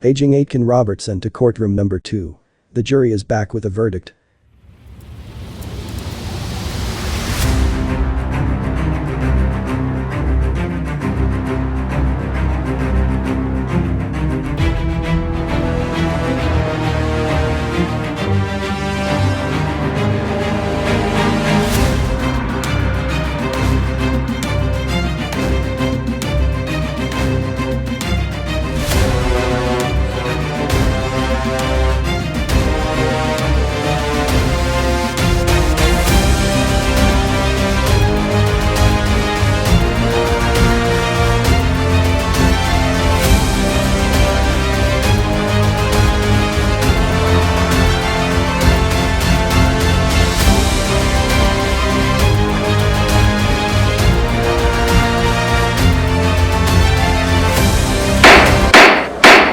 Paging Aitken Robertson to courtroom number 2. The jury is back with a verdict.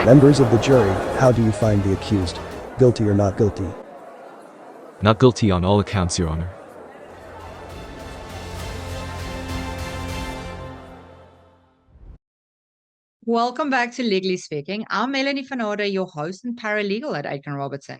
Members of the jury, how do you find the accused? Guilty or not guilty? Not guilty on all accounts, Your Honor. Welcome back to Legally Speaking. I'm Melanie Fanada, your host and paralegal at Aitken Robertson.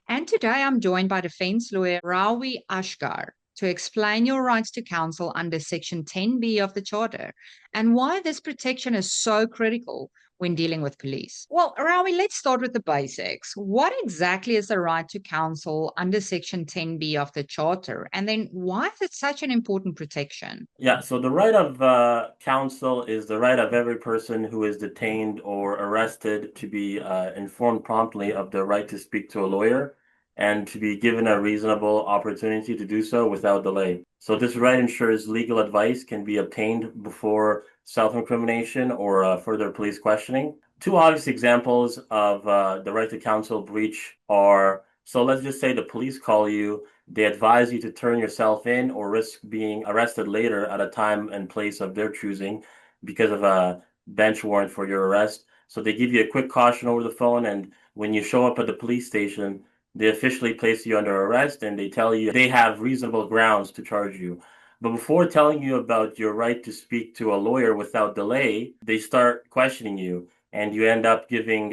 And today I'm joined by defense lawyer Rawi Ashgar to explain your rights to counsel under Section 10B of the Charter and why this protection is so critical when dealing with police. Well, Rawi, let's start with the basics. What exactly is the right to counsel under Section 10B of the Charter? And then why is it such an important protection? Yeah, so the right of counsel is the right of every person who is detained or arrested to be informed promptly of their right to speak to a lawyer and to be given a reasonable opportunity to do so without delay. So this right ensures legal advice can be obtained before self-incrimination or further police questioning. Two obvious examples of the right to counsel breach are, so let's just say the police call you, they advise you to turn yourself in or risk being arrested later at a time and place of their choosing because of a bench warrant for your arrest. So they give you a quick caution over the phone, and when you show up at the police station, they officially place you under arrest and they tell you they have reasonable grounds to charge you. But before telling you about your right to speak to a lawyer without delay, they start questioning you and you end up giving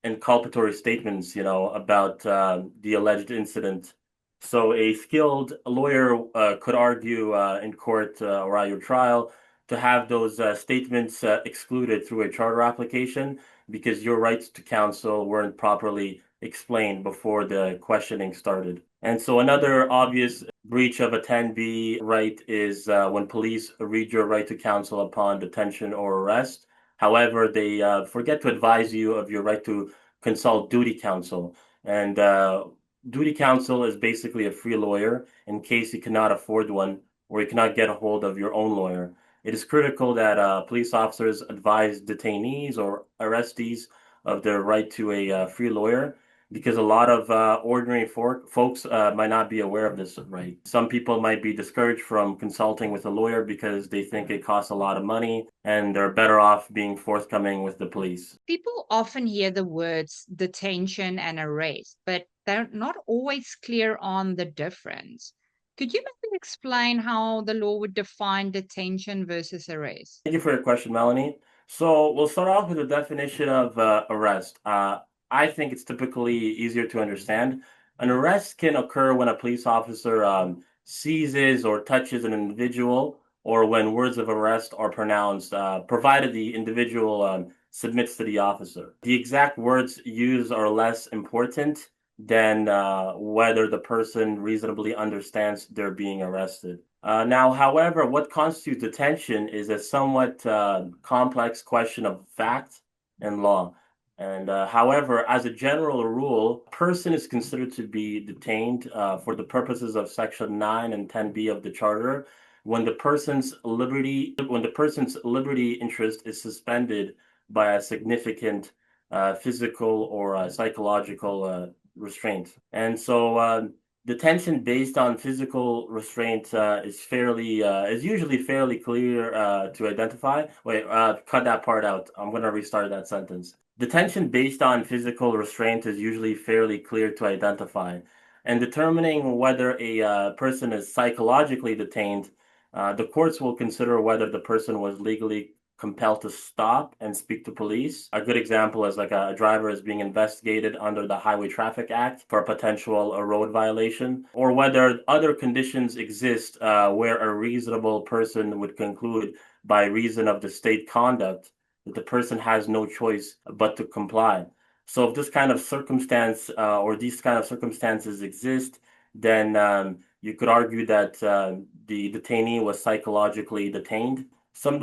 inculpatory statements, about the alleged incident. So a skilled lawyer could argue in court or at your trial to have those statements excluded through a charter application because your rights to counsel weren't properly explained before the questioning started. And so another obvious breach of a 10B right is when police read your right to counsel upon detention or arrest. However, they forget to advise you of your right to consult duty counsel. And duty counsel is basically a free lawyer in case you cannot afford one or you cannot get a hold of your own lawyer. It is critical that police officers advise detainees or arrestees of their right to a free lawyer, because a lot of ordinary folks might not be aware of this right. Some people might be discouraged from consulting with a lawyer because they think it costs a lot of money and they're better off being forthcoming with the police. People often hear the words detention and arrest, but they're not always clear on the difference. Could you maybe explain how the law would define detention versus arrest? Thank you for your question, Melanie. So we'll start off with the definition of arrest. I think it's typically easier to understand. An arrest can occur when a police officer seizes or touches an individual, or when words of arrest are pronounced, provided the individual submits to the officer. The exact words used are less important than whether the person reasonably understands they're being arrested. Now, however, what constitutes detention is a somewhat complex question of fact and law. And however, as a general rule, a person is considered to be detained for the purposes of Section 9 and 10B of the Charter when the person's liberty interest is suspended by a significant physical or psychological restraint. And so detention based on physical restraint is usually fairly clear to identify. Wait, cut that part out. I'm going to restart that sentence. Detention based on physical restraint is usually fairly clear to identify. And determining whether a person is psychologically detained, the courts will consider whether the person was legally compelled to stop and speak to police. A good example is like a driver is being investigated under the Highway Traffic Act for a potential road violation, or whether other conditions exist where a reasonable person would conclude by reason of the state conduct that the person has no choice but to comply. So if this kind of circumstance or these kind of circumstances exist, then you could argue that the detainee was psychologically detained. Some of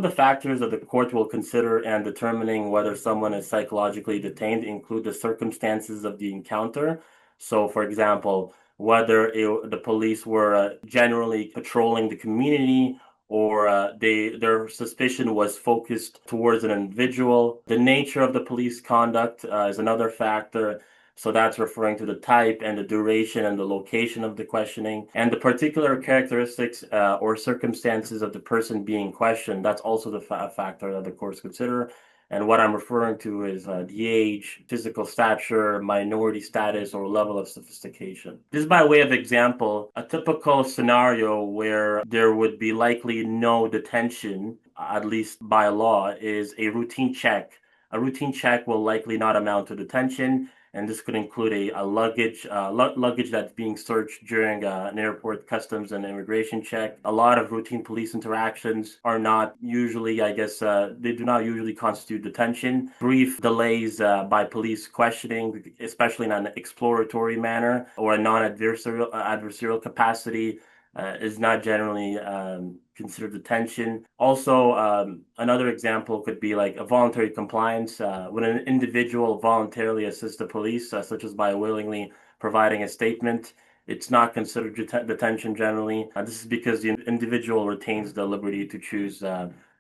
the factors that the court will consider in determining whether someone is psychologically detained include the circumstances of the encounter. So, for example, whether the police were generally patrolling the community, or their suspicion was focused towards an individual. The nature of the police conduct is another factor. So that's referring to the type and the duration and the location of the questioning, and the particular characteristics or circumstances of the person being questioned. That's also the factor that the courts consider. And what I'm referring to is the age, physical stature, minority status, or level of sophistication. This is by way of example, a typical scenario where there would be likely no detention, at least by law, is a routine check. A routine check will likely not amount to detention, and this could include a luggage that's being searched during an airport customs and immigration check. A lot of routine police interactions are not usually, they do not usually constitute detention. Brief delays by police questioning, especially in an exploratory manner or a non-adversarial capacity, is not generally considered detention. Also, another example could be like a voluntary compliance. When an individual voluntarily assists the police, such as by willingly providing a statement, it's not considered detention generally. This is because the individual retains the liberty to choose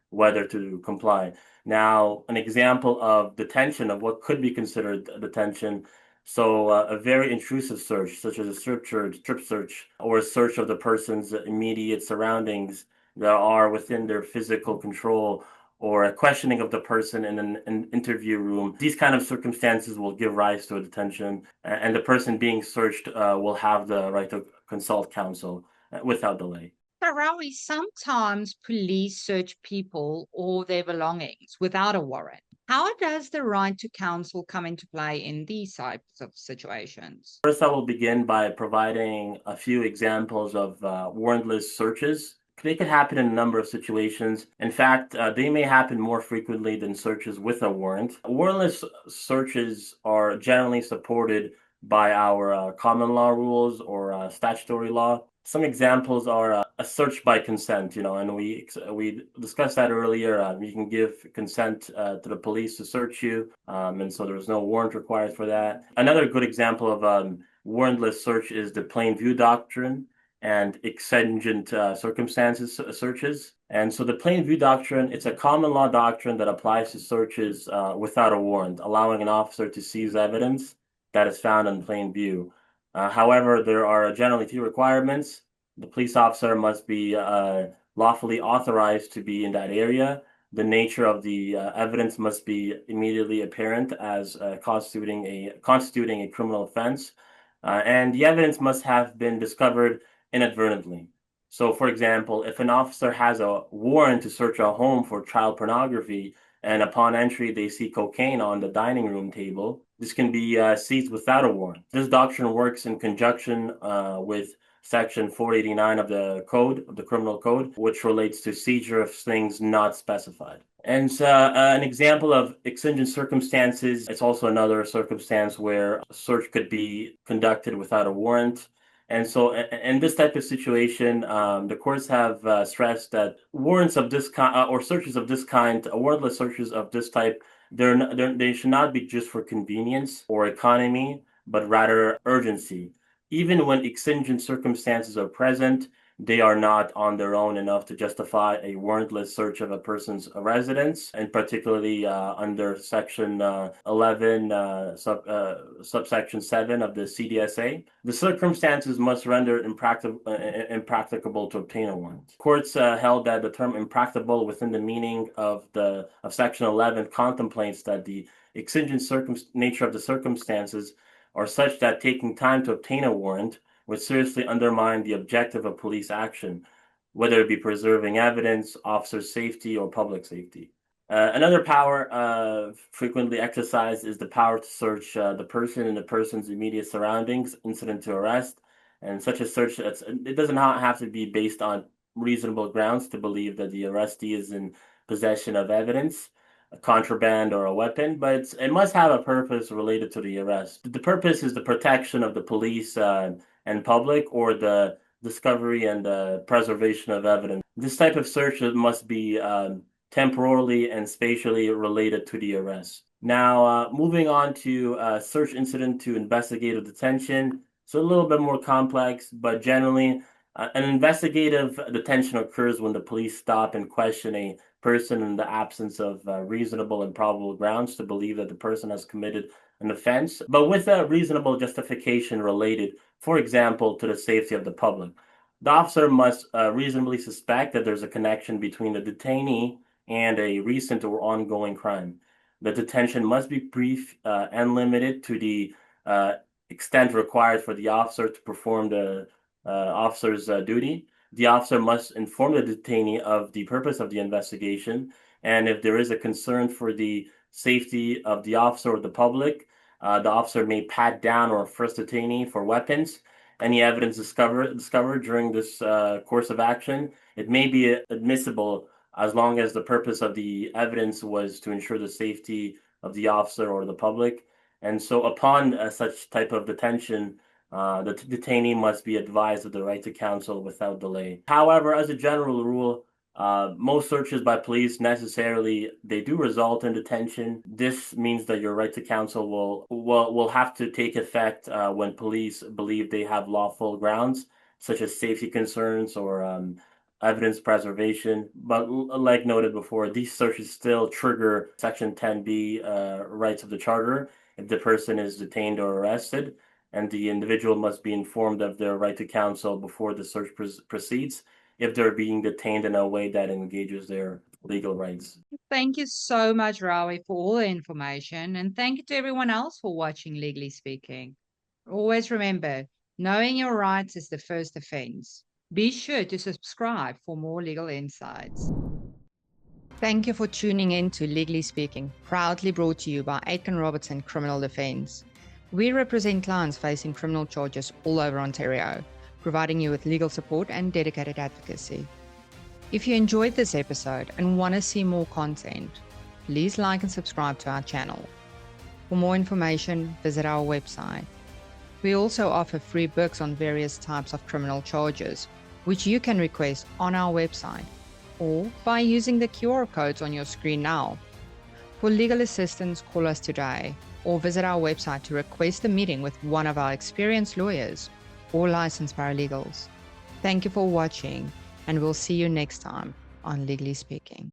whether to comply. Now, an example of detention, of what could be considered detention. So a very intrusive search, such as a strip search, or a search of the person's immediate surroundings that are within their physical control, or a questioning of the person in an interview room. These kind of circumstances will give rise to a detention, and the person being searched will have the right to consult counsel without delay. So, Rawi, sometimes police search people or their belongings without a warrant. How does the right to counsel come into play in these types of situations? First, I will begin by providing a few examples of warrantless searches. They could happen in a number of situations. In fact, they may happen more frequently than searches with a warrant. Warrantless searches are generally supported by our common law rules or statutory law. Some examples are a search by consent, and we discussed that earlier. You can give consent to the police to search you, and so there's no warrant required for that. Another good example of warrantless search is the plain view doctrine and exigent circumstances searches. And so the plain view doctrine, it's a common law doctrine that applies to searches without a warrant, allowing an officer to seize evidence that is found in plain view. However, there are generally two requirements. The police officer must be lawfully authorized to be in that area. The nature of the evidence must be immediately apparent as constituting a criminal offense, and the evidence must have been discovered inadvertently. So, for example, if an officer has a warrant to search a home for child pornography, and upon entry they see cocaine on the dining room table, this can be seized without a warrant. This doctrine works in conjunction with Section 489 of the Criminal Code, which relates to seizure of things not specified. And an example of exigent circumstances, it's also another circumstance where a search could be conducted without a warrant. And so in this type of situation, the courts have stressed that warrants of this kind or searches of this kind, warrantless searches of this type, they should not be just for convenience or economy, but rather urgency. Even when exigent circumstances are present, they are not on their own enough to justify a warrantless search of a person's residence, and particularly under Section 11, subsection 7 of the CDSA. The circumstances must render impracticable to obtain a warrant. Courts held that the term impracticable within the meaning of Section 11 contemplates that the exigent nature of the circumstances are such that taking time to obtain a warrant would seriously undermine the objective of police action. whether it be preserving evidence, officer safety, or public safety. Another power frequently exercised is the power to search the person and the person's immediate surroundings, incident to arrest. And such a search, it does not have to be based on reasonable grounds to believe that the arrestee is in possession of evidence, a contraband, or a weapon, but it must have a purpose related to the arrest. The purpose is the protection of the police and public, or the discovery and preservation of evidence. This type of search must be temporally and spatially related to the arrest. Now, moving on to search incident to investigative detention. So a little bit more complex, but generally, an investigative detention occurs when the police stop and question a person in the absence of reasonable and probable grounds to believe that the person has committed an offense, but with a reasonable justification related, for example, to the safety of the public. The officer must reasonably suspect that there's a connection between the detainee and a recent or ongoing crime. The detention must be brief and limited to the extent required for the officer to perform the officer's duty. The officer must inform the detainee of the purpose of the investigation, and if there is a concern for the safety of the officer or the public, the officer may pat down or frisk the detainee for weapons. Any evidence discovered during this course of action, it may be admissible as long as the purpose of the evidence was to ensure the safety of the officer or the public. And so upon such type of detention, the detainee must be advised of the right to counsel without delay. However, as a general rule, most searches by police they do result in detention. This means that your right to counsel will have to take effect when police believe they have lawful grounds, such as safety concerns or evidence preservation. But like noted before, these searches still trigger Section 10B rights of the Charter if the person is detained or arrested, and the individual must be informed of their right to counsel before the search proceeds if they're being detained in a way that engages their legal rights. Thank you so much, Rawi, for all the information. And thank you to everyone else for watching Legally Speaking. Always remember, knowing your rights is the first offense. Be sure to subscribe for more legal insights. Thank you for tuning in to Legally Speaking, proudly brought to you by Aitken Robertson Criminal Defence. We represent clients facing criminal charges all over Ontario, providing you with legal support and dedicated advocacy. If you enjoyed this episode and want to see more content, please like and subscribe to our channel. For more information, visit our website. We also offer free books on various types of criminal charges, which you can request on our website or by using the QR codes on your screen now. For legal assistance, call us today or visit our website to request a meeting with one of our experienced lawyers or licensed paralegals. Thank you for watching, and we'll see you next time on Legally Speaking.